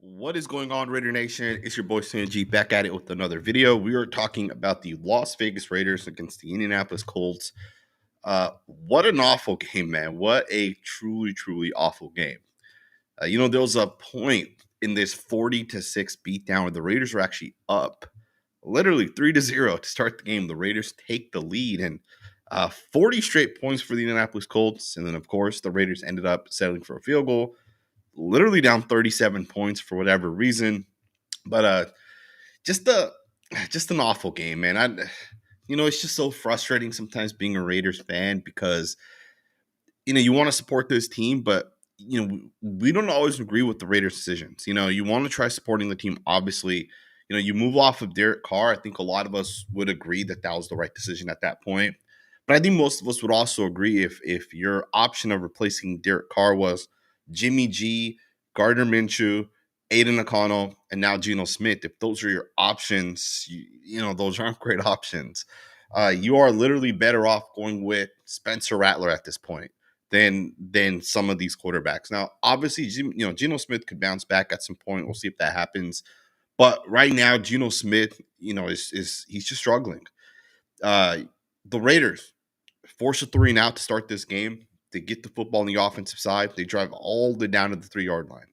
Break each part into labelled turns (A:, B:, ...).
A: What is going on, Raider Nation? It's your boy Sanjit back at it with another video. We are talking about the Las Vegas Raiders against the Indianapolis Colts. What an awful game, man. What a truly awful game. There was a point in this 40-6 beatdown where the Raiders were actually up literally 3-0 to start the game. The Raiders take the lead and 40 straight points for the Indianapolis Colts. And then, of course, the Raiders ended up settling for a field goal, literally down 37 points for whatever reason. But just a just an awful game, man. It's just so frustrating sometimes being a Raiders fan because you want to support this team, but we don't always agree with the Raiders' decisions. You want to try supporting the team. Obviously, you move off of Derek Carr. I think a lot of us would agree that that was the right decision at that point. But I think most of us would also agree if your option of replacing Derek Carr was Jimmy G, Gardner Minshew, Aiden O'Connell, and now Geno Smith. If those are your options, those aren't great options. You are literally better off going with Spencer Rattler at this point than some of these quarterbacks. Now, obviously, Geno Smith could bounce back at some point. We'll see if that happens. But right now, Geno Smith, is he's just struggling. The Raiders force a 3-and-out to start this game. They get the football on the offensive side. They drive all the way down to the 3-yard line.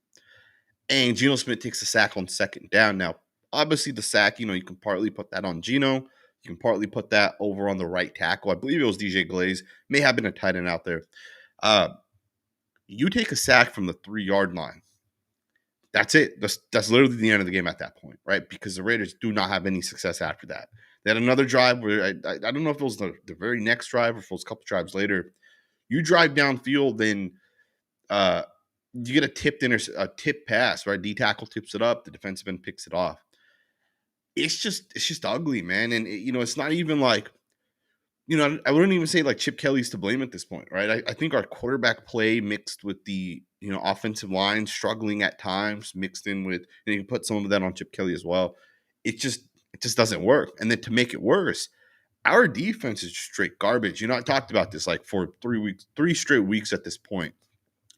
A: And Geno Smith takes a sack on second down. Now, obviously, the sack, you can partly put that on Geno. You can partly put that over on the right tackle. I believe it was DJ Glaze. May have been a tight end out there. You take a sack from the 3-yard line. That's it. That's literally the end of the game at that point, right? Because the Raiders do not have any success after that. They had another drive where I don't know if it was the very next drive or if it was a couple drives later. You drive downfield, then you get a tip pass, right? D tackle tips it up, the defensive end picks it off. It's just ugly, man. And it's not even like, I wouldn't even say like Chip Kelly's to blame at this point, right? I think our quarterback play mixed with the offensive line struggling at times, mixed in with, you can put some of that on Chip Kelly as well. It just doesn't work. And then to make it worse, our defense is straight garbage. I talked about this like for 3 straight weeks at this point.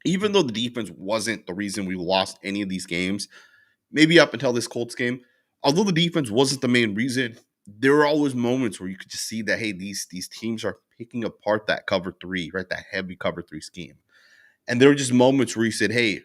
A: Even though the defense wasn't the reason we lost any of these games, maybe up until this Colts game, although the defense wasn't the main reason, there were always moments where you could just see that, hey, these teams are picking apart that cover 3, right? That heavy cover 3 scheme. And there were just moments where you said, hey,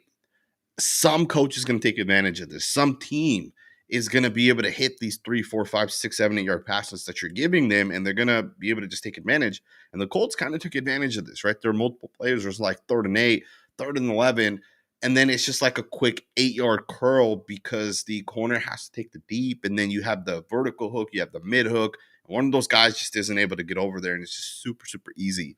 A: some coach is going to take advantage of this. Some team is going to be able to hit these 3, 4, 5, 6, 7, 8-yard passes that you're giving them, and they're going to be able to just take advantage. And the Colts kind of took advantage of this, right? There are multiple players. There's like 3rd and 8, 3rd and 11, and then it's just like a quick 8-yard curl because the corner has to take the deep, and then you have the vertical hook, you have the mid hook. One of those guys just isn't able to get over there, and it's just super easy.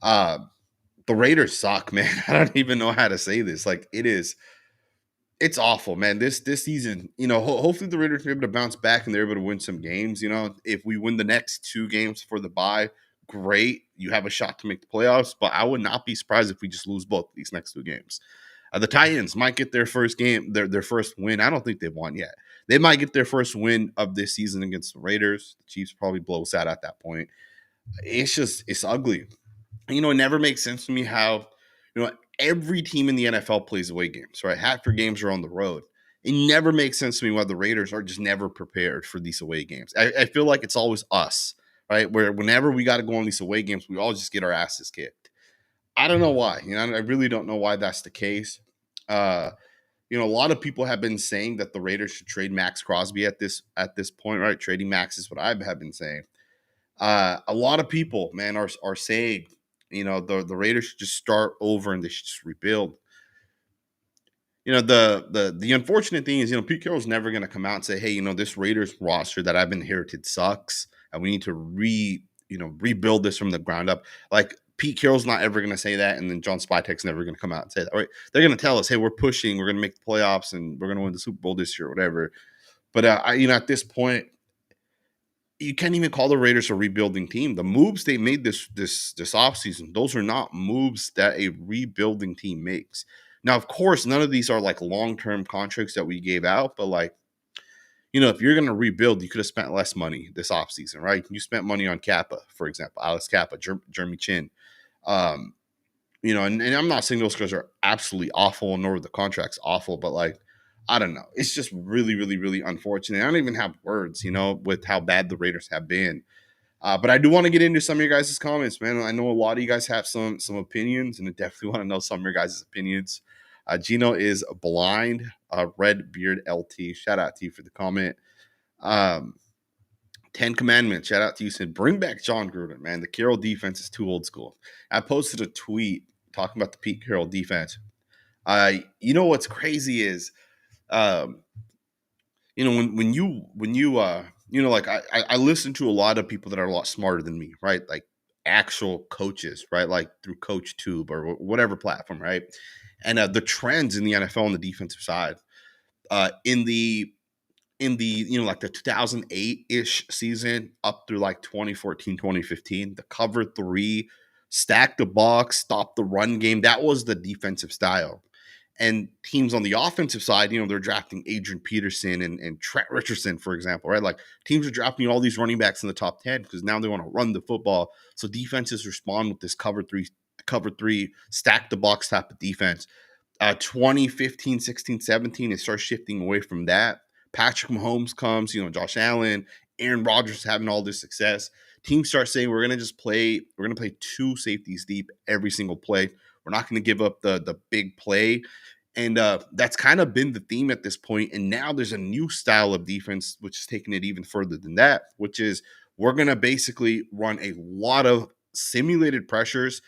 A: The Raiders suck, man. I don't even know how to say this. Like, it's awful, man. This season, hopefully the Raiders are able to bounce back and they're able to win some games. If we win the next 2 games for the bye, great. You have a shot to make the playoffs, but I would not be surprised if we just lose both these next 2 games. The Titans might get their first game, their first win. I don't think they've won yet. They might get their first win of this season against the Raiders. The Chiefs probably blow us out at that point. It's ugly. It never makes sense to me how, every team in the NFL plays away games, right? Half your games are on the road. It never makes sense to me why the Raiders are just never prepared for these away games. I feel like it's always us, right? Where whenever we got to go on these away games, we all just get our asses kicked. I don't know why. I really don't know why that's the case. A lot of people have been saying that the Raiders should trade Maxx Crosby at this point, right? Trading Max is what I have been saying. A lot of people, man, are saying, the Raiders should just start over and they should just rebuild. The unfortunate thing is, Pete Carroll's never going to come out and say, hey, this Raiders roster that I've inherited sucks, and we need to rebuild this from the ground up. Like, Pete Carroll's not ever going to say that, and then John Spytek's never going to come out and say that. Right? They're going to tell us, hey, we're pushing, we're going to make the playoffs, and we're going to win the Super Bowl this year or whatever. But at this point, you can't even call the Raiders a rebuilding team. The moves they made this offseason, those are not moves that a rebuilding team makes. Now, of course, none of these are like long-term contracts that we gave out, but like, if you're going to rebuild, you could have spent less money this offseason, right? You spent money on Kappa, for example, Alex Kappa, Jeremy Chin. And I'm not saying those guys are absolutely awful, nor the contract's awful, but like, I don't know. It's just really, really, really unfortunate. I don't even have words, with how bad the Raiders have been. But I do want to get into some of your guys' comments, man. I know a lot of you guys have some opinions, and I definitely want to know some of your guys' opinions. Gino is blind. Red Beard LT. Shout out to you for the comment. Um, 10 Commandments. Shout out to you. Said, bring back John Gruden, man. The Carroll defense is too old school. I posted a tweet talking about the Pete Carroll defense. What's crazy is, um, like I listen to a lot of people that are a lot smarter than me, right? Like actual coaches, right? Like through Coach Tube or whatever platform, right? And the trends in the NFL on the defensive side, in the like the 2008-ish season up through like 2014, 2015, the cover three, stack the box, stop the run game, that was the defensive style. And teams on the offensive side, they're drafting Adrian Peterson and Trent Richardson, for example, right? Like teams are drafting all these running backs in the top 10 because now they want to run the football. So defenses respond with this cover three, stack the box type of defense. 2015, 16, 17, it starts shifting away from that. Patrick Mahomes comes, Josh Allen, Aaron Rodgers having all this success. Teams start saying we're going to play two safeties deep every single play. We're not going to give up the big play. And that's kind of been the theme at this point. And now there's a new style of defense, which is taking it even further than that, which is we're going to basically run a lot of simulated pressures.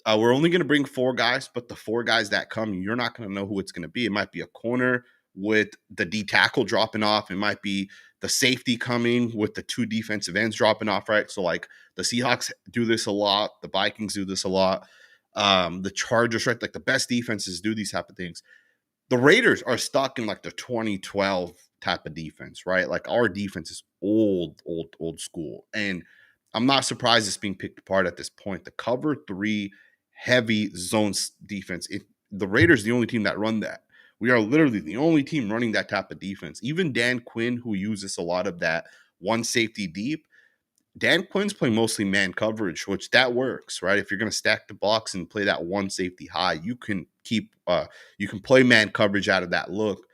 A: We're only going to bring four guys, but the four guys that come, you're not going to know who it's going to be. It might be a corner with the D tackle dropping off. It might be the safety coming with the two defensive ends dropping off, right? So like the Seahawks do this a lot. The Vikings do this a lot. The Chargers, right? Like the best defenses do these type of things. The Raiders are stuck in like the 2012 type of defense, right? Like our defense is old school. And I'm not surprised it's being picked apart at this point. The cover three heavy zone defense. The Raiders the only team that run that. We are literally the only team running that type of defense. Even Dan Quinn, who uses a lot of that one safety deep, Dan Quinn's playing mostly man coverage, which that works, right? If you're going to stack the box and play that one safety high, you can play man coverage out of that look.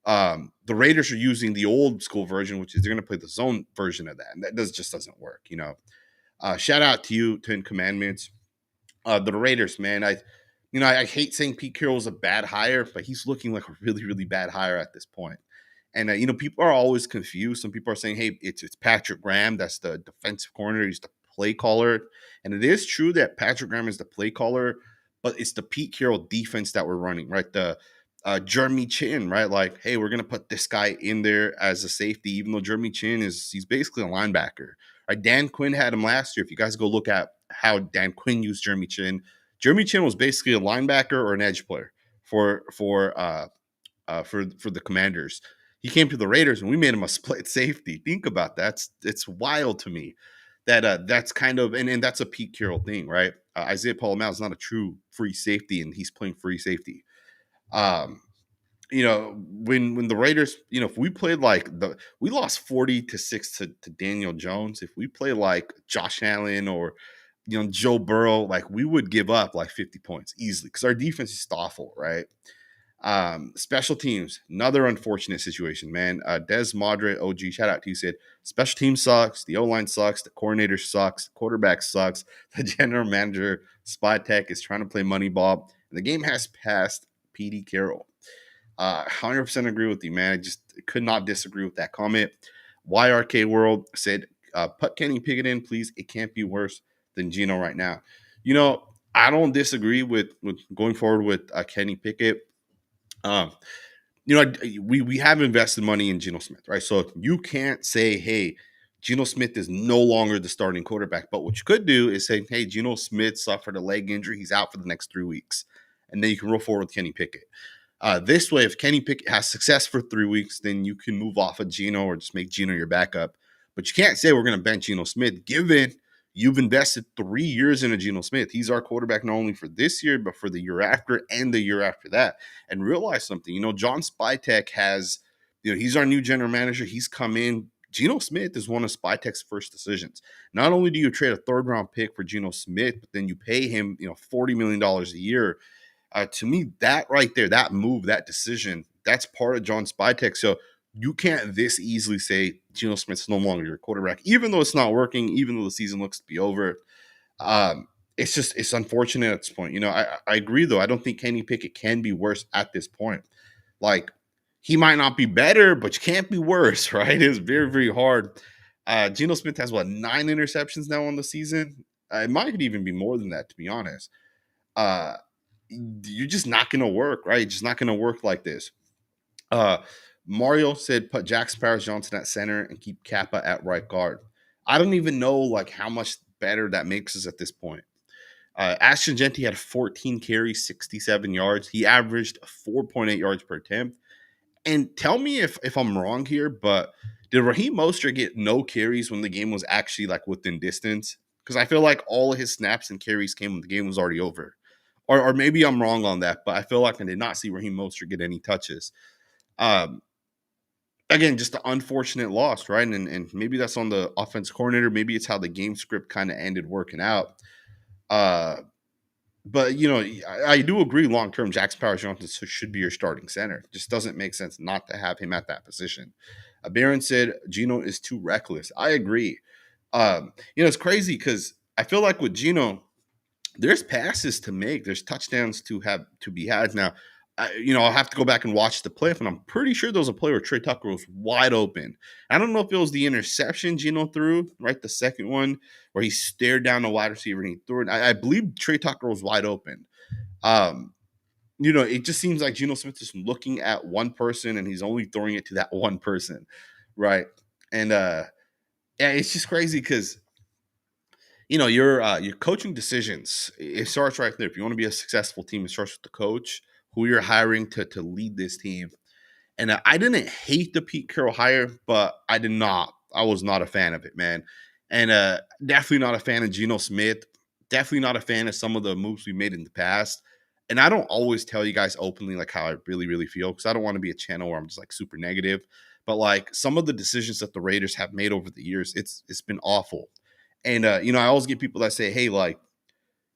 A: The Raiders are using the old school version, which is they're going to play the zone version of that, and that just doesn't work, Shout out to you, 10 Commandments. The Raiders, man, I hate saying Pete Carroll is a bad hire, but he's looking like a really, really bad hire at this point. And people are always confused. Some people are saying, "Hey, it's Patrick Graham. That's the defensive coordinator. He's the play caller." And it is true that Patrick Graham is the play caller, but it's the Pete Carroll defense that we're running, right? The Jeremy Chin, right? Like, hey, we're gonna put this guy in there as a safety, even though Jeremy Chin he's basically a linebacker. Right? Dan Quinn had him last year. If you guys go look at how Dan Quinn used Jeremy Chin was basically a linebacker or an edge player for the Commanders. He came to the Raiders and we made him a split safety. Think about that. It's wild to me that that's kind of and that's a Pete Carroll thing, right? Isaiah Paul is not a true free safety, and he's playing free safety. When the Raiders, if we played like we lost 40-6 to Daniel Jones. If we play like Josh Allen or Joe Burrow, like we would give up like 50 points easily because our defense is awful, right? Special teams, another unfortunate situation, man. Des Madre, OG, shout out to you, said special team sucks, the O-line sucks, the coordinator sucks, the quarterback sucks, the general manager, Spytek, is trying to play money ball, and the game has passed PD Carroll. 100% agree with you, man. I just could not disagree with that comment. YRK World said, put Kenny Pickett in, please. It can't be worse than Gino right now. I don't disagree with going forward with Kenny Pickett. We have invested money in Geno Smith, right? So you can't say, hey, Geno Smith is no longer the starting quarterback. But what you could do is say, hey, Geno Smith suffered a leg injury. He's out for the next 3 weeks. And then you can roll forward with Kenny Pickett. This way, if Kenny Pickett has success for 3 weeks, then you can move off of Geno or just make Geno your backup. But you can't say we're going to bench Geno Smith, given you've invested 3 years into Geno Smith. He's our quarterback not only for this year, but for the year after and the year after that. And realize something, John Spytek has, he's our new general manager. He's come in. Geno Smith is one of Spytek's first decisions. Not only do you trade a third-round pick for Geno Smith, but then you pay him, $40 million a year. To me, that right there, that move, that decision, that's part of John Spytek. So you can't this easily say Geno Smith's no longer your quarterback, even though it's not working, even though the season looks to be over. It's unfortunate at this point. I agree though. I don't think Kenny Pickett can be worse at this point. Like, he might not be better, but you can't be worse, right? It's very, very hard. Geno Smith has what, 9 interceptions now on the season? It might even be more than that, to be honest. Uh, you're just not going to work, right? Just not going to work like this. Uh, Mario said put Jackson Powers Johnson at center and keep Kappa at right guard. I don't even know like how much better that makes us at this point. Ashton Jeanty had 14 carries, 67 yards. He averaged 4.8 yards per attempt. And tell me if I'm wrong here, but did Raheem Mostert get no carries when the game was actually like within distance? Because I feel like all of his snaps and carries came when the game was already over. Or maybe I'm wrong on that, but I feel like I did not see Raheem Mostert get any touches. Um, Again, just an unfortunate loss, right? And maybe that's on the offense coordinator. Maybe it's how the game script kind of ended working out. Uh, but I do agree. Long term, Jackson Powers Johnson should be your starting center. It just doesn't make sense not to have him at that position. Barron said Geno is too reckless. I agree. It's crazy because I feel like with Geno, there's passes to make, there's touchdowns to be had. Now, I'll have to go back and watch the play, and I'm pretty sure there was a play where Trey Tucker was wide open. I don't know if it was the interception Geno threw, right? The second one where he stared down the wide receiver and he threw it. I believe Trey Tucker was wide open. It just seems like Geno Smith is looking at one person and he's only throwing it to that one person, right? And yeah, it's just crazy because your coaching decisions, it starts right there. If you want to be a successful team, it starts with the coach, who you're hiring to lead this team. And I didn't hate the Pete Carroll hire, but I did not. I was not a fan of it, man. And definitely not a fan of Geno Smith. Definitely not a fan of some of the moves we made in the past. And I don't always tell you guys openly like how I really, really feel, because I don't want to be a channel where I'm just like super negative. But like some of the decisions that the Raiders have made over the years, it's been awful. And I always get people that say, "Hey, like,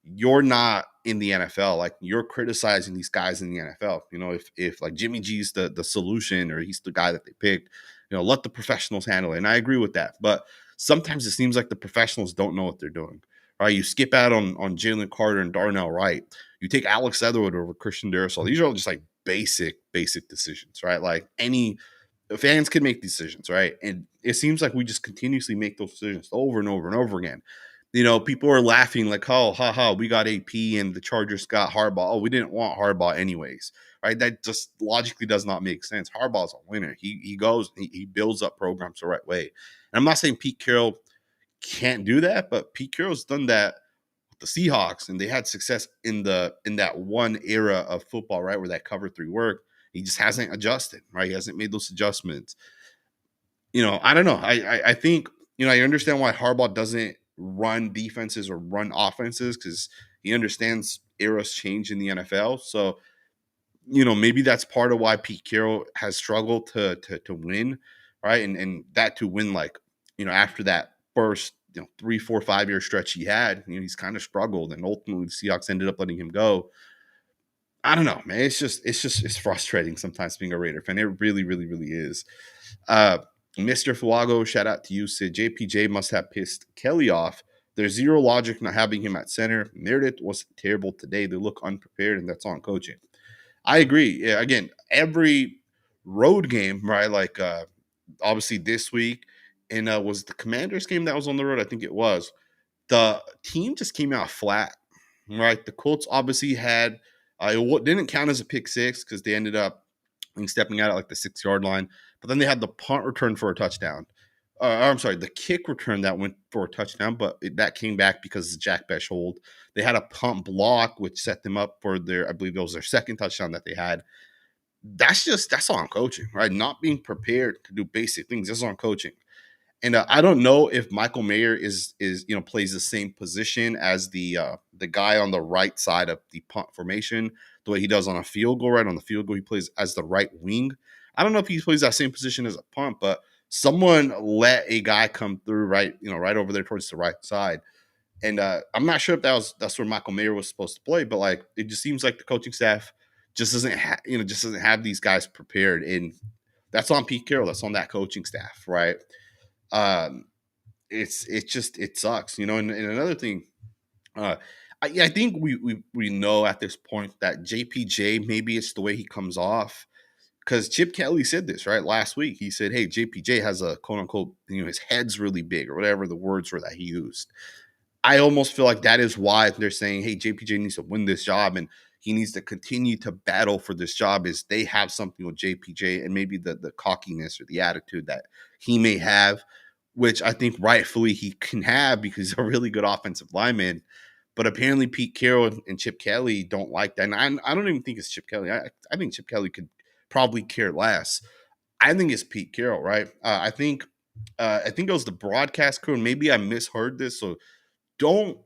A: you're not in the NFL. Like, you're criticizing these guys in the NFL. If like Jimmy G's the solution, or he's the guy that they picked, let the professionals handle it." And I agree with that. But sometimes it seems like the professionals don't know what they're doing. Right? You skip out on Jalen Carter and Darnell Wright. You take Alex Leatherwood over Christian Darrisaw. These are all just like basic decisions, right? Like any fans can make decisions, right? And it seems like we just continuously make those decisions over and over and over again. People are laughing like, "Oh, haha, we got AP and the Chargers got Harbaugh. Oh, we didn't want Harbaugh anyways," right? That just logically does not make sense. Harbaugh's a winner. He goes, he builds up programs the right way. And I'm not saying Pete Carroll can't do that, but Pete Carroll's done that with the Seahawks, and they had success in that one era of football, right, where that cover three worked. He just hasn't adjusted, right? He hasn't made those adjustments. I don't know. I think, I understand why Harbaugh doesn't run defenses or run offenses, because he understands eras change in the NFL. So, maybe that's part of why Pete Carroll has struggled to win, right? And that to win, like, after that first, 3, 4, 5 year stretch he had, he's kind of struggled, and ultimately the Seahawks ended up letting him go. I don't know, man. It's frustrating sometimes being a Raider fan. It really, really, really is. Uh, Mr. Fuago, shout out to you, said JPJ must have pissed Kelly off. There's zero logic not having him at center. Meredith was terrible today. They look unprepared, and that's on coaching. I agree. Yeah, again, every road game, right? Like obviously this week, and was the Commanders game that was on the road? I think it was. The team just came out flat, right? The Colts obviously had it didn't count as a pick six because they ended up stepping out at like the 6 yard line, but then they had the punt return for a touchdown. I'm sorry, the kick return that went for a touchdown, but that came back because of the Jack Bech hold. They had a punt block, which set them up for I believe it was their second touchdown that they had. That's on coaching, right? Not being prepared to do basic things. That's on coaching. And I don't know if Michael Mayer is plays the same position as the guy on the right side of the punt formation, the way he does on a field goal. Right on the field goal, he plays as the right wing. I don't know if he plays that same position as a punt, but someone let a guy come through right over there towards the right side. And I'm not sure if that's where Michael Mayer was supposed to play, but like it just seems like the coaching staff just doesn't have these guys prepared, and that's on Pete Carroll. That's on that coaching staff, right? Um, it sucks, And another thing, uh, I think we know at this point that JPJ, maybe it's the way he comes off, because Chip Kelly said this right last week. He said, "Hey, JPJ has a quote unquote, his head's really big," or whatever the words were that he used. I almost feel like that is why they're saying, "Hey, JPJ needs to win this job, and he needs to continue to battle for this job." Is they have something with JPJ, and maybe the cockiness or the attitude that he may have, which I think rightfully he can have because he's a really good offensive lineman. But apparently Pete Carroll and Chip Kelly don't like that. And I don't even think it's Chip Kelly. I think Chip Kelly could probably care less. I think it's Pete Carroll, right? I think it was the broadcast crew, and maybe I misheard this, so don't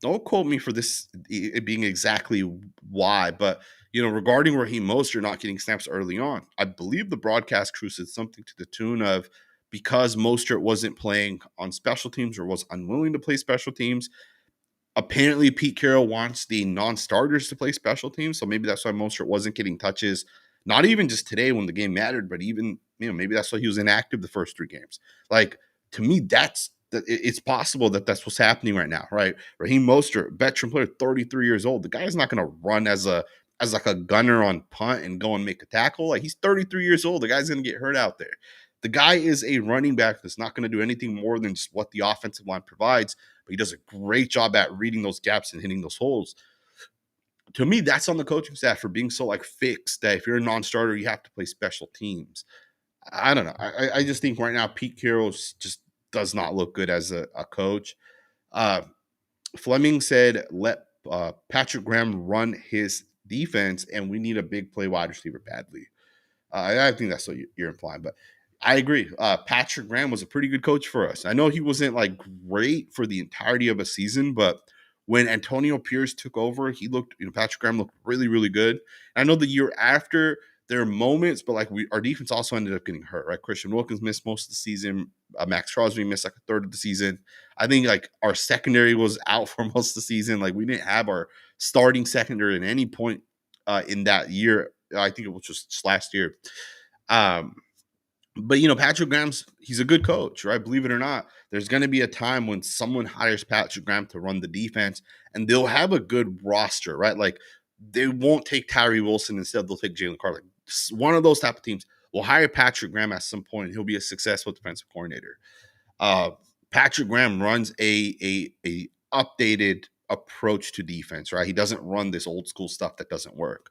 A: don't quote me for this it being exactly why, but regarding Raheem Mostert not getting snaps early on, I believe the broadcast crew said something to the tune of because Mostert wasn't playing on special teams or was unwilling to play special teams. Apparently, Pete Carroll wants the non-starters to play special teams, so maybe that's why Mostert wasn't getting touches. Not even just today when the game mattered, but even maybe that's why he was inactive the first 3 games. Like to me, it's possible that that's what's happening right now, right? Raheem Mostert, veteran player, 33 years old. The guy's not going to run as like a gunner on punt and go and make a tackle. Like he's 33 years old. The guy's going to get hurt out there. The guy is a running back that's not going to do anything more than just what the offensive line provides, but he does a great job at reading those gaps and hitting those holes. To me, that's on the coaching staff for being so like fixed that if you're a non-starter, you have to play special teams. I don't know. I just think right now Pete Carroll just does not look good as a coach. Uh, Fleming said, let Patrick Graham run his defense, and we need a big play wide receiver badly. I think that's what you're implying, but I agree. Patrick Graham was a pretty good coach for us. I know he wasn't like great for the entirety of a season, but when Antonio Pierce took over, he looked, Patrick Graham looked really, really good. I know the year after there are moments, but like our defense also ended up getting hurt, right? Christian Wilkins missed most of the season. Maxx Crosby missed like a third of the season. I think like our secondary was out for most of the season. Like we didn't have our starting secondary at any point in that year. I think it was just last year. But Patrick he's a good coach, right? Believe it or not, there's going to be a time when someone hires Patrick Graham to run the defense, and they'll have a good roster, right? Like they won't take Tyree Wilson, instead they'll take Jalen Carter. Like, one of those type of teams will hire Patrick Graham at some point, and he'll be a successful defensive coordinator. Patrick Graham runs a updated approach to defense, right? He doesn't run this old school stuff that doesn't work.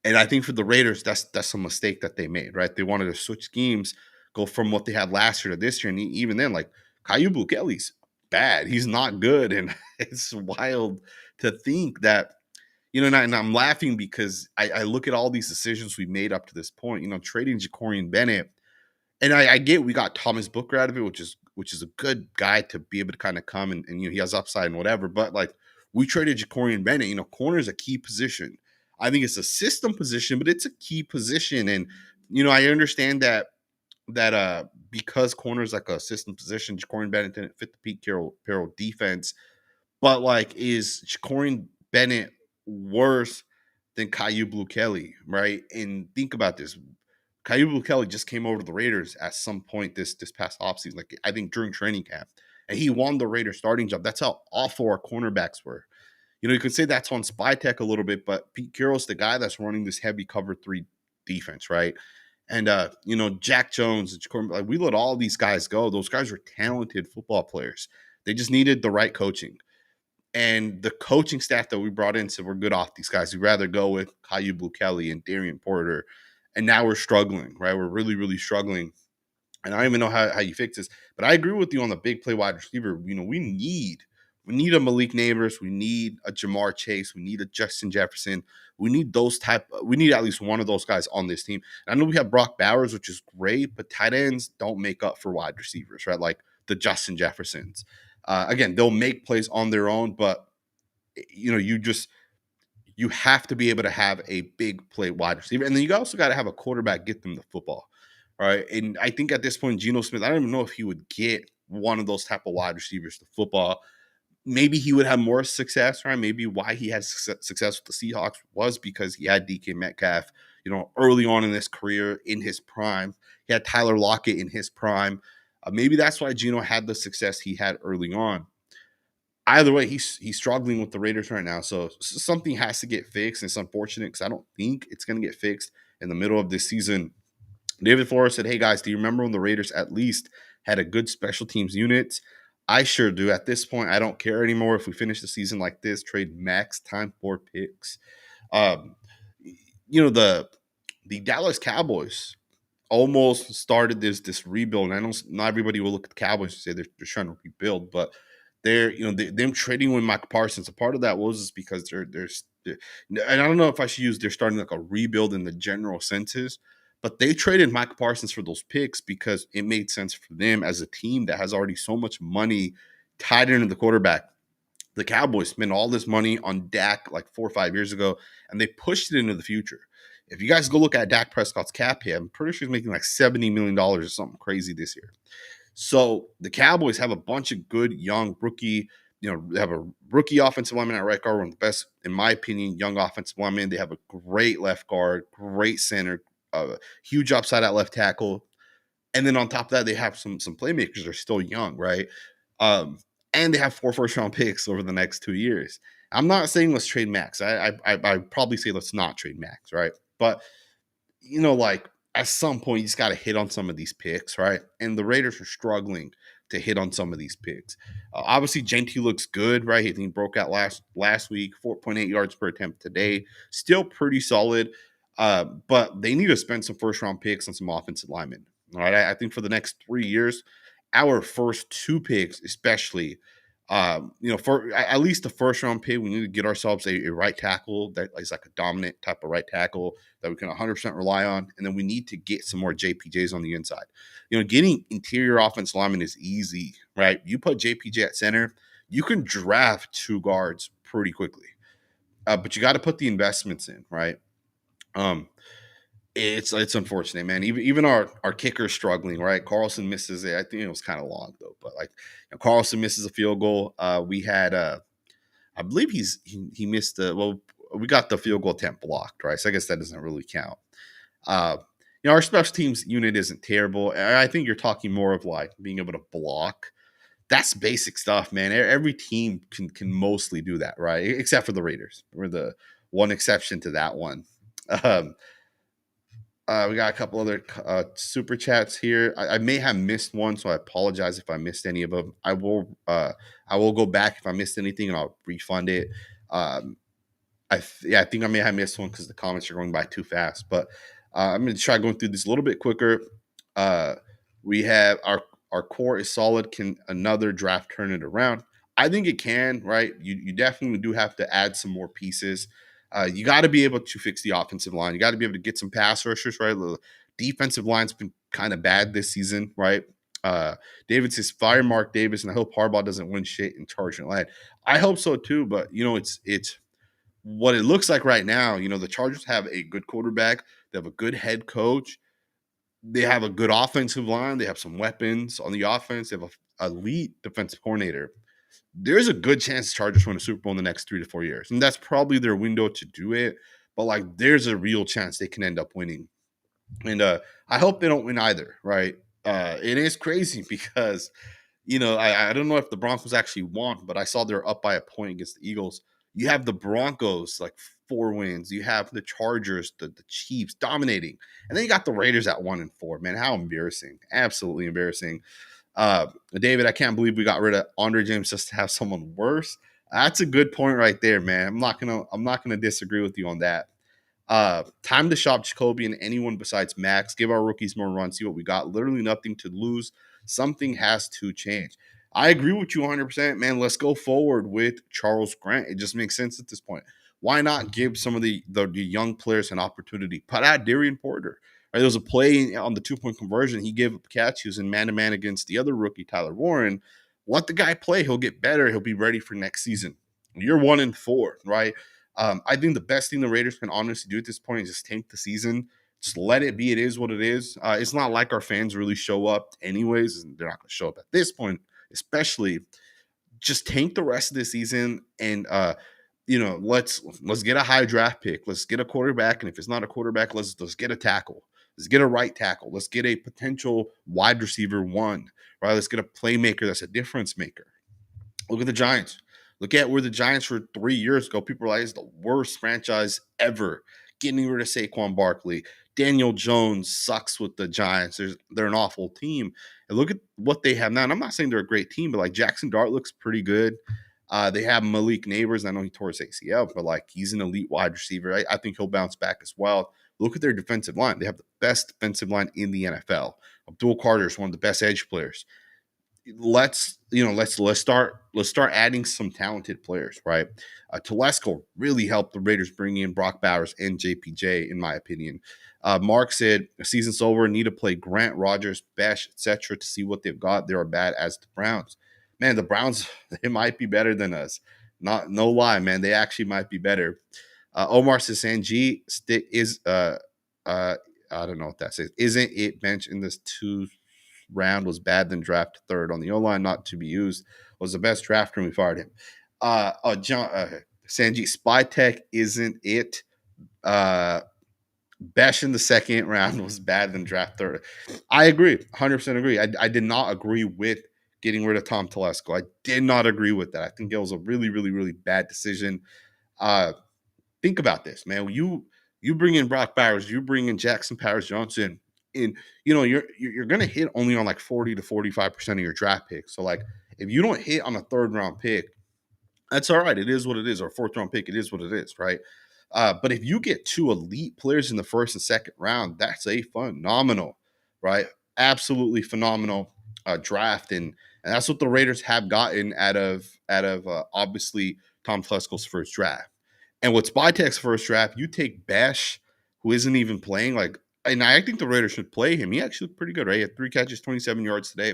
A: And I think for the Raiders, that's a mistake that they made, right? They wanted to switch schemes, go from what they had last year to this year. And even then, like Caillou Kelly's bad. He's not good. And it's wild to think that, and I'm laughing because I look at all these decisions we made up to this point, trading Jacorian Bennett. And I get we got Thomas Booker out of it, which is a good guy to be able to kind of come and he has upside and whatever. But like we traded Jacorian Bennett, corner is a key position. I think it's a system position, but it's a key position. And, I understand that because corner is like a system position, Jacorian Bennett didn't fit the Pete Carroll defense. But like, is Jacorian Bennett worse than Caillou Kelly, right? And think about this. Caillou Kelly just came over to the Raiders at some point this past offseason, like I think during training camp, and he won the Raiders starting job. That's how awful our cornerbacks were. You could say that's on Spytek a little bit, but Pete Carroll's the guy that's running this heavy cover 3 defense, right? And Jack Jones, like we let all these guys go. Those guys are talented football players. They just needed the right coaching. And the coaching staff that we brought in said we're good off these guys. We'd rather go with Caillou Kelly and Darian Porter. And now we're struggling, right? We're really, really struggling. And I don't even know how you fix this. But I agree with you on the big play wide receiver. We need a Malik Neighbors. We need a Jamar Chase. We need a Justin Jefferson. We need we need at least one of those guys on this team. And I know we have Brock Bowers, which is great, but tight ends don't make up for wide receivers, right? Like the Justin Jeffersons. Again, they'll make plays on their own, but you have to be able to have a big play wide receiver. And then you also got to have a quarterback get them the football. All right. And I think at this point, Geno Smith, I don't even know if he would get one of those type of wide receivers to football. maybe he would have more success, right? Maybe why he had success with the Seahawks was because he had DK Metcalf, early on in his career, in his prime. He had Tyler Lockett in his prime. Maybe that's why Geno had the success he had early on. Either way, he's struggling with the Raiders right now, so something has to get fixed. And it's unfortunate because I don't think it's going to get fixed in the middle of this season. David Flores said, "Hey guys, do you remember when the Raiders at least had a good special teams unit? I sure do. At this point, I don't care anymore. If we finish the season like this, trade max time for picks." Um, the Dallas Cowboys almost started this rebuild. And I know not everybody will look at the Cowboys and say they're trying to rebuild, but them trading with Mike Parsons. A part of that was just because they're and I don't know if I should use they're starting like a rebuild in the general senses, but they traded Mike Parsons for those picks because it made sense for them as a team that has already so much money tied into the quarterback. The Cowboys spent all this money on Dak like 4 or 5 years ago, and they pushed it into the future. If you guys go look at Dak Prescott's cap hit, I'm pretty sure he's making like $70 million or something crazy this year. So the Cowboys have a bunch of good young rookie, they have a rookie offensive lineman at right guard, one of the best, in my opinion, young offensive linemen. They have a great left guard, great center, huge upside at left tackle. And then on top of that, they have some playmakers that are still young, right? And they have 4 first-round picks over the next 2 years. I'm not saying let's trade Max. I'd probably say let's not trade Max, right? But like at some point you just got to hit on some of these picks, right? And the Raiders are struggling to hit on some of these picks. Obviously, jeanty looks good, right? He broke out last week, 4.8 yards per attempt today, still pretty solid. But they need to spend some first round picks on some offensive linemen. All right, I think for the next 3 years, our first 2 picks, especially, for at least the first round pick, we need to get ourselves a right tackle that is like a dominant type of right tackle that we can 100% rely on. And then we need to get some more JPJs on the inside. Getting interior offensive linemen is easy, right? You put JPJ at center, you can draft 2 guards pretty quickly. But you got to put the investments in, right? It's unfortunate, man. Even our kicker is struggling, right? Carlson misses it. I think it was kind of long though, but like Carlson misses a field goal. We had I believe he missed we got the field goal attempt blocked, right? So I guess that doesn't really count. Our special teams unit isn't terrible. I think you're talking more of like being able to block. That's basic stuff, man. Every team can mostly do that, right? Except for the Raiders. We're the one exception to that one. We got a couple other super chats here. I may have missed one, so I apologize if I missed any of them. I will go back if I missed anything, and I'll refund it. I think I may have missed one because the comments are going by too fast. But I'm going to try going through this a little bit quicker. We have our core is solid. Can another draft turn it around? I think it can. Right? You definitely do have to add some more pieces. You got to be able to fix the offensive line. You got to be able to get some pass rushers, right? The defensive line's been kind of bad this season, right? David says, fire Mark Davis, and I hope Harbaugh doesn't win shit in Chargers Land. I hope so too, but it's what it looks like right now. The Chargers have a good quarterback. They have a good head coach. They have a good offensive line. They have some weapons on the offense. They have an elite defensive coordinator. There's a good chance the Chargers win a Super Bowl in the next 3 to 4 years. And that's probably their window to do it. But like there's a real chance they can end up winning. And I hope they don't win either, right? It is crazy because, I don't know if the Broncos actually won, but I saw they're up by a point against the Eagles. You have the Broncos like 4 wins. You have the Chargers, the Chiefs dominating. And then you got the Raiders at 1-4. Man, how embarrassing. Absolutely embarrassing. David, I can't believe we got rid of Andre James just to have someone worse. That's a good point right there, man. I'm not gonna disagree with you on that. Time to shop Jacoby and anyone besides Max. Give our rookies more runs. See what we got. Literally nothing to lose. Something has to change. I agree with you 100%, man. Let's go forward with Charles Grant. It just makes sense at this point. Why not give some of the young players an opportunity? Put out Darian Porter. Right, there was a play on the 2-point conversion. He gave up a catch. He was in man-to-man against the other rookie, Tyler Warren. Let the guy play. He'll get better. He'll be ready for next season. You're 1-4, right? I think the best thing the Raiders can honestly do at this point is just tank the season. Just let it be. It is what it is. It's not like our fans really show up anyways. And they're not going to show up at this point, especially. just tank the rest of the season and let's get a high draft pick. Let's get a quarterback, and if it's not a quarterback, let's get a tackle. Let's get a right tackle. Let's get a potential wide receiver one. Right. Let's get a playmaker that's a difference maker. Look at the Giants. Look at where the Giants were 3 years ago. People are like, it's the worst franchise ever. Getting rid of Saquon Barkley. Daniel Jones sucks with the Giants. They're an awful team. And look at what they have now. And I'm not saying they're a great team, but like Jackson Dart looks pretty good. They have Malik Neighbors. I know he tore his ACL, but like he's an elite wide receiver. I think he'll bounce back as well. Look at their defensive line. They have the best defensive line in the NFL. Abdul Carter is one of the best edge players. Let's start adding some talented players, right? Telesco really helped the Raiders bring in Brock Bowers and JPJ, in my opinion. Mark said, the season's over, need to play Grant, Rogers, Bech, etc. to see what they've got. They're bad as the Browns. Man, the Browns, they might be better than us. No lie, man. They actually might be better. Omar says Sanjit is I don't know what that says. Isn't it bench in this two round was bad, then draft third on the O-line, not to be used, was the best drafter and we fired him. Sanjit, Spytek isn't it. Bech in the second round was bad, then draft third. I agree, 100% agree. I did not agree with getting rid of Tom Telesco. I did not agree with that. I think it was a really, really, really bad decision. Think about this, man. You bring in Brock Bowers, you bring in Jackson Powers Johnson, and you're gonna hit only on like 40 to 45% of your draft picks. So like if you don't hit on a third round pick, that's all right. It is what it is. Or fourth round pick, it is what it is, right? But if you get two elite players in the first and second round, that's a phenomenal, right? Absolutely phenomenal draft, and that's what the Raiders have gotten out of obviously Tom Telesco's first draft. And with Spytek's first draft, you take Bech, who isn't even playing. And I think the Raiders should play him. He actually looked pretty good, right? He had 3 catches, 27 yards today.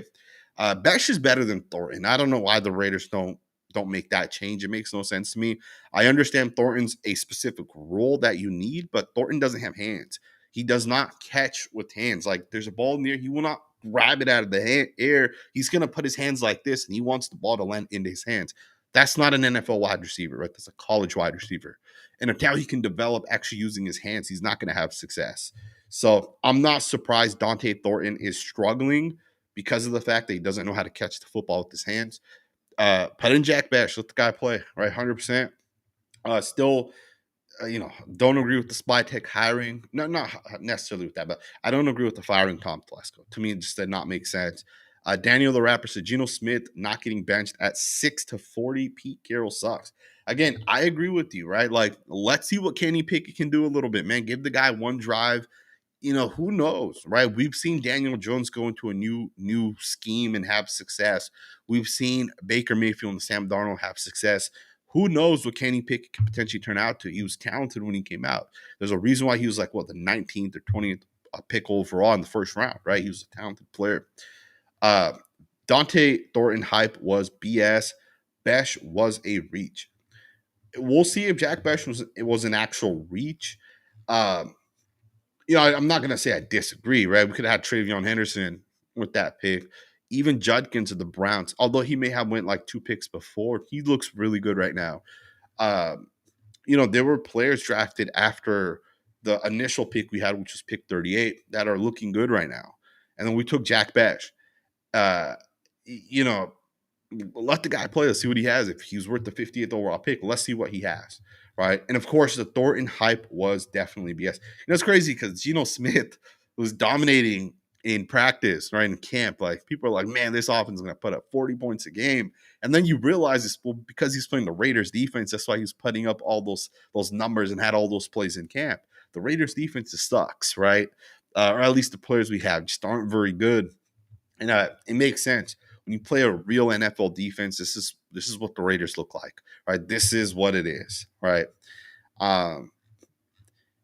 A: Bech is better than Thornton. I don't know why the Raiders don't make that change. It makes no sense to me. I understand Thornton's a specific role that you need, but Thornton doesn't have hands. He does not catch with hands. Like there's a ball near, he will not grab it out of the air. He's going to put his hands like this, and he wants the ball to land into his hands. That's not an NFL wide receiver, right? That's a college wide receiver. And until he can develop actually using his hands, he's not going to have success. So I'm not surprised Dante Thornton is struggling because of the fact that he doesn't know how to catch the football with his hands. Put in Jack Bech, let the guy play, right? 100%. Still, don't agree with the Spytek hiring. No, not necessarily with that, but I don't agree with the firing Tom Telesco. To me, it just did not make sense. Daniel the Rapper said Geno Smith not getting benched at 6 to 40. Pete Carroll sucks. Again, I agree with you, right? Like, let's see what Kenny Pickett can do a little bit, man. Give the guy one drive. Who knows, right? We've seen Daniel Jones go into a new scheme and have success. We've seen Baker Mayfield and Sam Darnold have success. Who knows what Kenny Pickett could potentially turn out to? He was talented when he came out. There's a reason why he was like, the 19th or 20th pick overall in the first round, right? He was a talented player. Dante Thornton hype was BS. Bech was a reach. We'll see if Jack Bech was an actual reach. I'm not going to say I disagree, right? We could have had Travion Henderson with that pick. Even Judkins of the Browns, although he may have went like 2 picks before, he looks really good right now. There were players drafted after the initial pick we had, which was pick 38, that are looking good right now. And then we took Jack Bech. Let the guy play. Let's see what he has. If he's worth the 50th overall pick, let's see what he has, right? And of course, the Thornton hype was definitely BS. It's crazy because Geno Smith was dominating in practice, right, in camp. Like, people are like, man, this offense is going to put up 40 points a game. And then you realize it's because he's playing the Raiders defense. That's why he's putting up all those numbers and had all those plays in camp. The Raiders defense just sucks, right? Or at least the players we have just aren't very good. And it makes sense. When you play a real NFL defense, this is what the Raiders look like, right? This is what it is, right?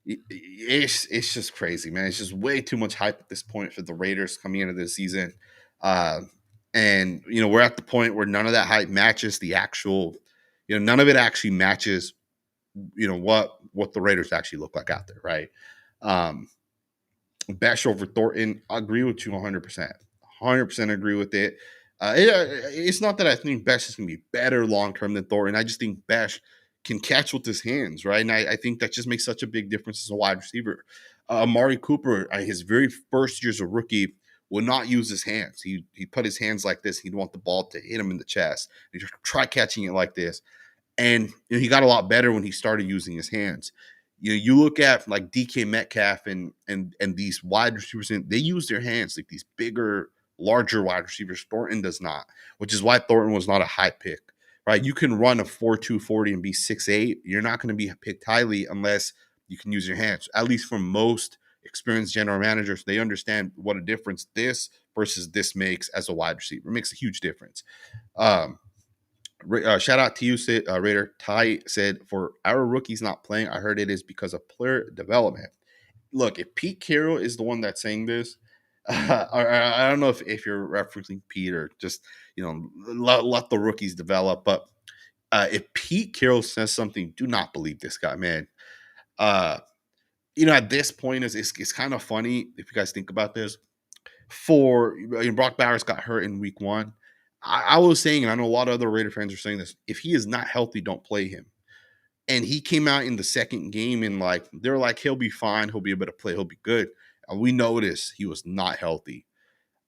A: It's just crazy, man. It's just way too much hype at this point for the Raiders coming into this season. And we're at the point where none of that hype matches the actual, none of it actually matches, what the Raiders actually look like out there, right? Bech over Thornton, I agree with you 100%. 100% agree with it. It's not that I think Bech is going to be better long term than Thornton. I just think Bech can catch with his hands, right? And I think that just makes such a big difference as a wide receiver. Amari Cooper, his very first year as a rookie, would not use his hands. He put his hands like this. He'd want the ball to hit him in the chest. He'd try catching it like this. And he got a lot better when he started using his hands. You look at like DK Metcalf and these wide receivers, and they use their hands, like these bigger, larger wide receivers. Thornton does not, which is why Thornton was not a high pick, right? You can run a 4.2 40 and be 6'8". You're not going to be picked highly unless you can use your hands. At least for most experienced general managers, they understand what a difference this versus this makes as a wide receiver. It makes a huge difference. Shout out to you, Raider. Ty said, for our rookies not playing, I heard it is because of player development. Look, if Pete Carroll is the one that's saying this, I don't know if you're referencing Pete or just, let the rookies develop. But if Pete Carroll says something, do not believe this guy, man. At this point, it's kind of funny if you guys think about this. Brock Bowers got hurt in week 1. I was saying, and I know a lot of other Raider fans are saying this, if he is not healthy, don't play him. And he came out in the second game and they're like, he'll be fine. He'll be able to play. He'll be good. And we noticed he was not healthy.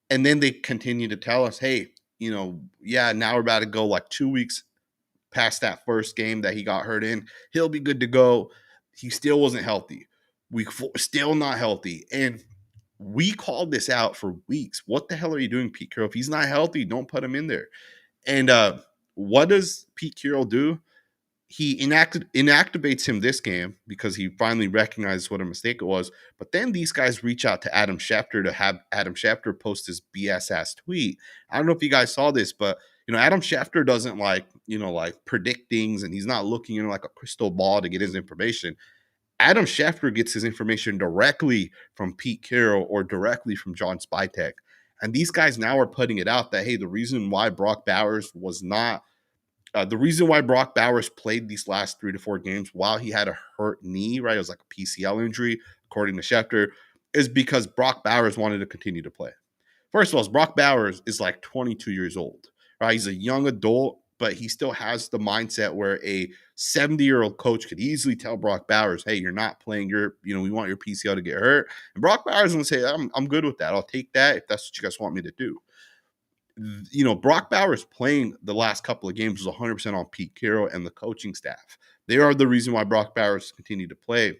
A: And then they continue to tell us, hey, now we're about to go 2 weeks past that first game that he got hurt in. He'll be good to go. He still wasn't healthy. Week 4, still not healthy. And we called this out for weeks. What the hell are you doing, Pete Carroll? If he's not healthy, don't put him in there. And what does Pete Carroll do? He inactivates him this game because he finally recognizes what a mistake it was. But then these guys reach out to Adam Schefter to have Adam Schefter post his BS ass tweet. I don't know if you guys saw this, but Adam Schefter doesn't predict things, and he's not looking in like a crystal ball to get his information. Adam Schefter gets his information directly from Pete Carroll or directly from John Spytek. And these guys now are putting it out that, hey, the reason why Brock Bowers played these last 3 to 4 games while he had a hurt knee, right? It was like a PCL injury, according to Schefter, is because Brock Bowers wanted to continue to play. First of all, Brock Bowers is 22 years old, right? He's a young adult, but he still has the mindset where a 70-year-old coach could easily tell Brock Bowers, hey, you're not playing we want your PCL to get hurt. And Brock Bowers is going to say, I'm good with that. I'll take that if that's what you guys want me to do. Brock Bowers playing the last couple of games was 100% on Pete Carroll and the coaching staff. They are the reason why Brock Bowers continued to play.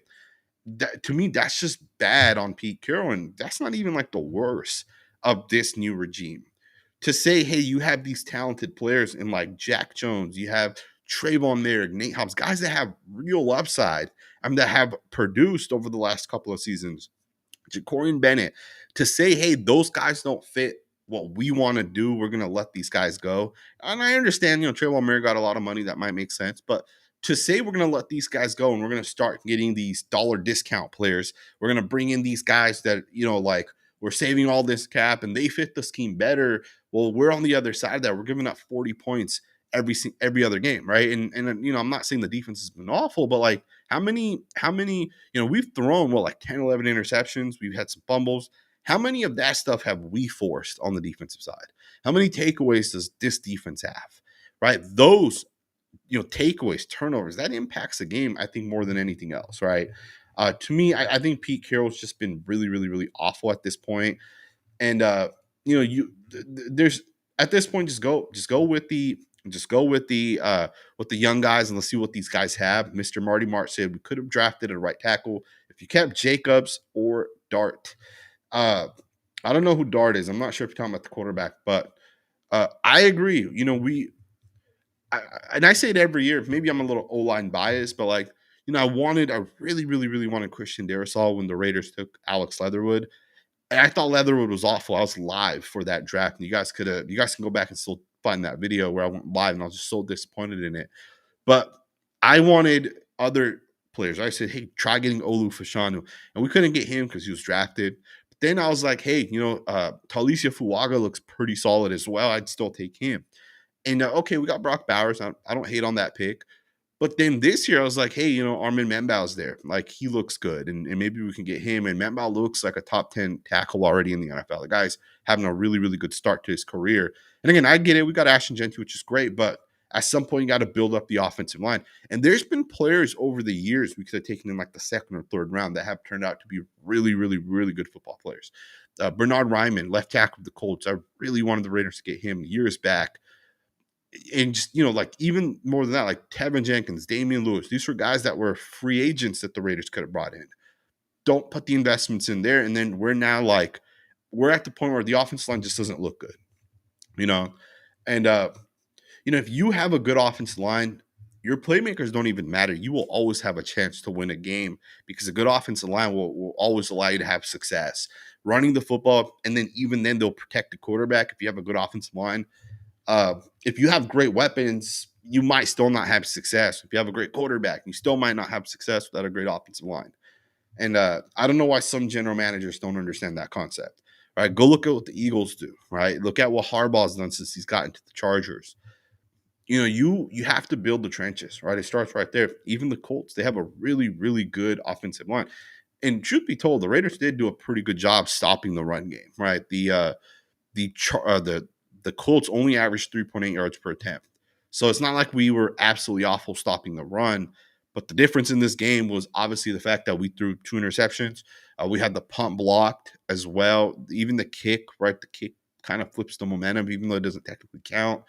A: To me, that's just bad on Pete Carroll, and that's not even the worst of this new regime. To say, hey, you have these talented players in Jack Jones, you have Trayvon Merrick, Nate Hobbs, guys that have real upside and that have produced over the last couple of seasons. Jacorian Bennett, to say, hey, those guys don't fit what we want to do, we're going to let these guys go. And I understand, Trayvon Merrick got a lot of money. That might make sense. But to say we're going to let these guys go and we're going to start getting these dollar discount players, we're going to bring in these guys that, we're saving all this cap and they fit the scheme better. Well, we're on the other side of that. We're giving up 40 points every other game, right? And I'm not saying the defense has been awful, but how many, we've thrown 10, 11 interceptions. We've had some fumbles. How many of that stuff have we forced on the defensive side? How many takeaways does this defense have, right? Those, takeaways, turnovers, that impacts the game, I think, more than anything else, right? To me, I think Pete Carroll's just been really, really, really awful at this point. And, there's at this point, just go with the young guys and let's see what these guys have. Mr. Marty March said we could have drafted a right tackle if you kept Jacobs or Dart. I don't know who Dart is. I'm not sure if you're talking about the quarterback, but I agree. I say it every year. Maybe I'm a little O-line biased, but I really, really, really wanted Christian Darrisaw when the Raiders took Alex Leatherwood. And I thought Leatherwood was awful. I was live for that draft. And you guys can go back and still find that video where I went live and I was just so disappointed in it. But I wanted other players. I said, hey, try getting Olu Fashanu. And we couldn't get him because he was drafted. But then I was like, hey, Talisia Fuaga looks pretty solid as well. I'd still take him. And okay, we got Brock Bowers. I don't hate on that pick. But then this year, I was like, hey, Armin Membao's there. Like, he looks good, and maybe we can get him. And Membao looks like a top 10 tackle already in the NFL. The guy's having a really, really good start to his career. And again, I get it. We got Ashton Jeanty, which is great, but at some point, you got to build up the offensive line. And there's been players over the years we could have taken in like the second or third round that have turned out to be really, really, really good football players. Bernard Ryman, left tackle of the Colts. I really wanted the Raiders to get him years back. And just, like even more than that, like Tevin Jenkins, Damian Lewis, these were guys that were free agents that the Raiders could have brought in. Don't put the investments in there. And then we're now like, we're at the point where the offensive line just doesn't look good, you know? And, if you have a good offensive line, your playmakers don't even matter. You will always have a chance to win a game because a good offensive line will always allow you to have success running the football. And then even then, they'll protect the quarterback if you have a good offensive line. If you have great weapons, you might still not have success. If you have a great quarterback, you still might not have success without a great offensive line. And I don't know why some general managers don't understand that concept. Right? Go look at what the Eagles do. Right? Look at what Harbaugh's done since he's gotten to the Chargers. You have to build the trenches. Right? It starts right there. Even the Colts, they have a really, really good offensive line. And truth be told, the Raiders did do a pretty good job stopping the run game. Right? The Colts only averaged 3.8 yards per attempt. So it's not like we were absolutely awful stopping the run. But the difference in this game was obviously the fact that we threw 2 interceptions. We had the punt blocked as well. Even the kick, right? The kick kind of flips the momentum, even though it doesn't technically count.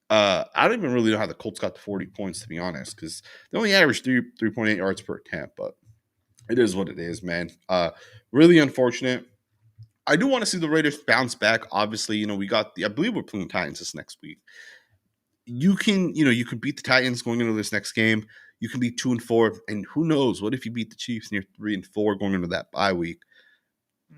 A: I don't even really know how the Colts got to 40 points, to be honest, because they only averaged 3.8 yards per attempt. But it is what it is, man. Really unfortunate. I do want to see the Raiders bounce back. Obviously, we got I believe we're playing the Titans this next week. You can beat the Titans going into this next game. You can be 2-4, and who knows? What if you beat the Chiefs and you're 3-4 going into that bye week?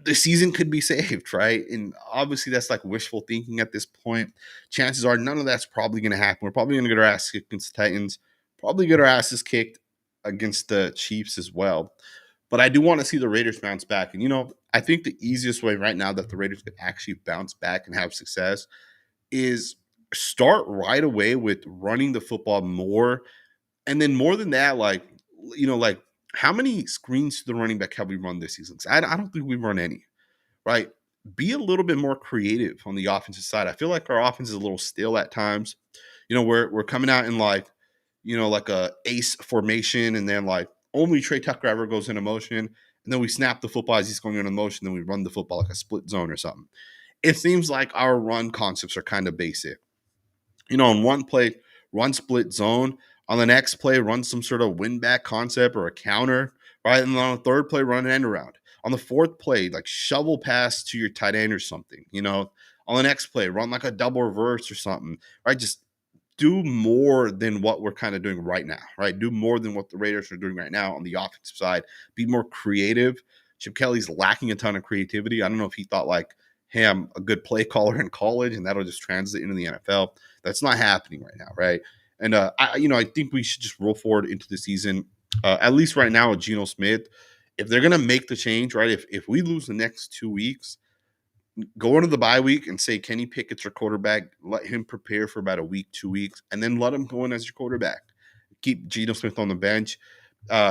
A: The season could be saved, right? And obviously, that's like wishful thinking at this point. Chances are none of that's probably going to happen. We're probably going to get our ass kicked against the Titans. Probably get our asses kicked against the Chiefs as well. But I do want to see the Raiders bounce back. And, I think the easiest way right now that the Raiders could actually bounce back and have success is start right away with running the football more. And then more than that, like how many screens to the running back have we run this season? I don't think we've run any, right? Be a little bit more creative on the offensive side. I feel like our offense is a little stale at times. We're coming out in like a ace formation, and then like only Trey Tucker ever goes into motion, and then we snap the football as he's going into motion, then we run the football like a split zone or something. It seems like our run concepts are kind of basic. On one play, run split zone. On the next play, run some sort of win back concept or a counter, right? And then on the third play, run an end around. On the fourth play, like shovel pass to your tight end or something, On the next play, run like a double reverse or something, right? Just do more than what we're kind of doing right now, right? Do more than what the Raiders are doing right now on the offensive side. Be more creative. Chip Kelly's lacking a ton of creativity. I don't know if he thought like, hey, I'm a good play caller in college and that'll just translate into the NFL. That's not happening right now, right? And I think we should just roll forward into the season, at least right now with Geno Smith. If they're gonna make the change, right? If we lose the next 2 weeks, go into the bye week and say Kenny Pickett's your quarterback. Let him prepare for about a week, 2 weeks, and then let him go in as your quarterback. Keep Geno Smith on the bench.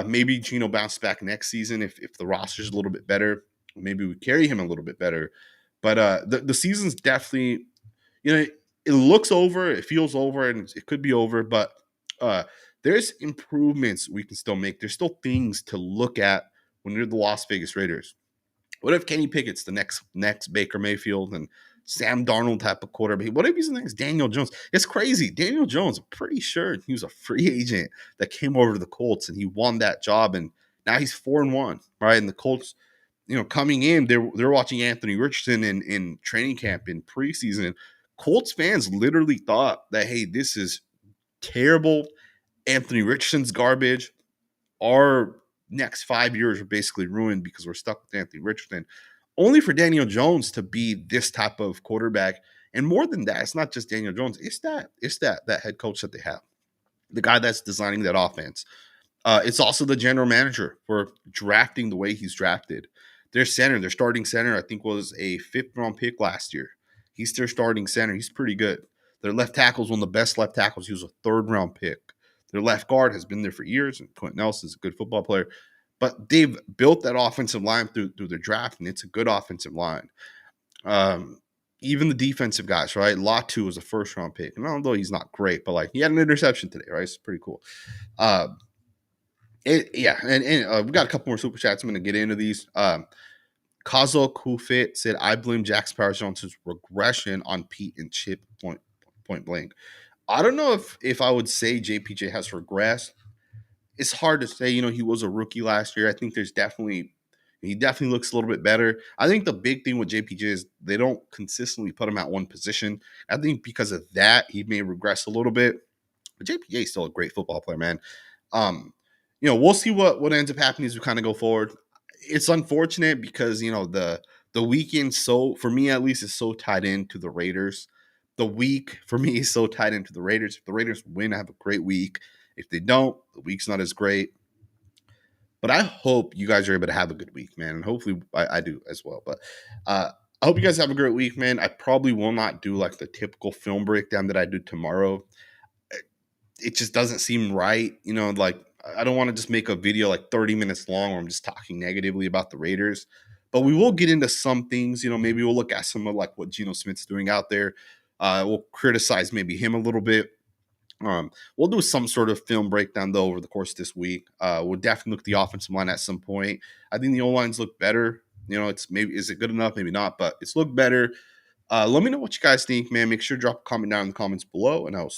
A: Maybe Geno bounce back next season if the roster's a little bit better. Maybe we carry him a little bit better. But the season's definitely, it looks over, it feels over, and it could be over. But there's improvements we can still make. There's still things to look at when you're the Las Vegas Raiders. What if Kenny Pickett's the next Baker Mayfield and Sam Darnold type of quarterback? What if he's the next Daniel Jones? It's crazy. Daniel Jones, I'm pretty sure he was a free agent that came over to the Colts and he won that job. And now he's 4-1, right? And the Colts, coming in, they're watching Anthony Richardson in training camp in preseason. Colts fans literally thought that, hey, this is terrible. Anthony Richardson's garbage. Our next 5 years are basically ruined because we're stuck with Anthony Richardson. Only for Daniel Jones to be this type of quarterback. And more than that, it's not just Daniel Jones. It's that head coach that they have. The guy that's designing that offense. It's also the general manager for drafting the way he's drafted. Their starting center, I think was a 5th-round pick last year. He's their starting center. He's pretty good. Their left tackle is one of the best left tackles. He was a 3rd-round pick. Their left guard has been there for years, and Quentin Nelson's a good football player. But they've built that offensive line through their draft, and it's a good offensive line. Um, Even the defensive guys, right? Latu was a first round pick, and although he's not great, but like he had an interception today, right? It's pretty cool. Uh, we got a couple more super chats. I'm going to get into these. Kazo Kufit said, "I blame Jack Sparrow Johnson's regression on Pete and Chip point blank." I don't know if I would say JPJ has regressed. It's hard to say. He was a rookie last year. I think he definitely looks a little bit better. I think the big thing with JPJ is they don't consistently put him at one position. I think because of that, he may regress a little bit. But JPJ is still a great football player, man. We'll see what ends up happening as we kind of go forward. It's unfortunate because the weekend, so for me at least, is so tied into the Raiders. The week for me is so tied into the Raiders. If the Raiders win, I have a great week. If they don't, the week's not as great. But I hope you guys are able to have a good week, man. And hopefully I do as well. But I hope you guys have a great week, man. I probably will not do like the typical film breakdown that I do tomorrow. It just doesn't seem right. Like I don't want to just make a video like 30 minutes long where I'm just talking negatively about the Raiders. But we will get into some things. Maybe we'll look at some of like what Geno Smith's doing out there. We'll criticize maybe him a little bit. We'll do some sort of film breakdown though over the course of this week. We'll definitely look at the offensive line at some point. I think the O-lines look better. Is it good enough? Maybe not, but it's looked better. Let me know what you guys think, man. Make sure to drop a comment down in the comments below, and I'll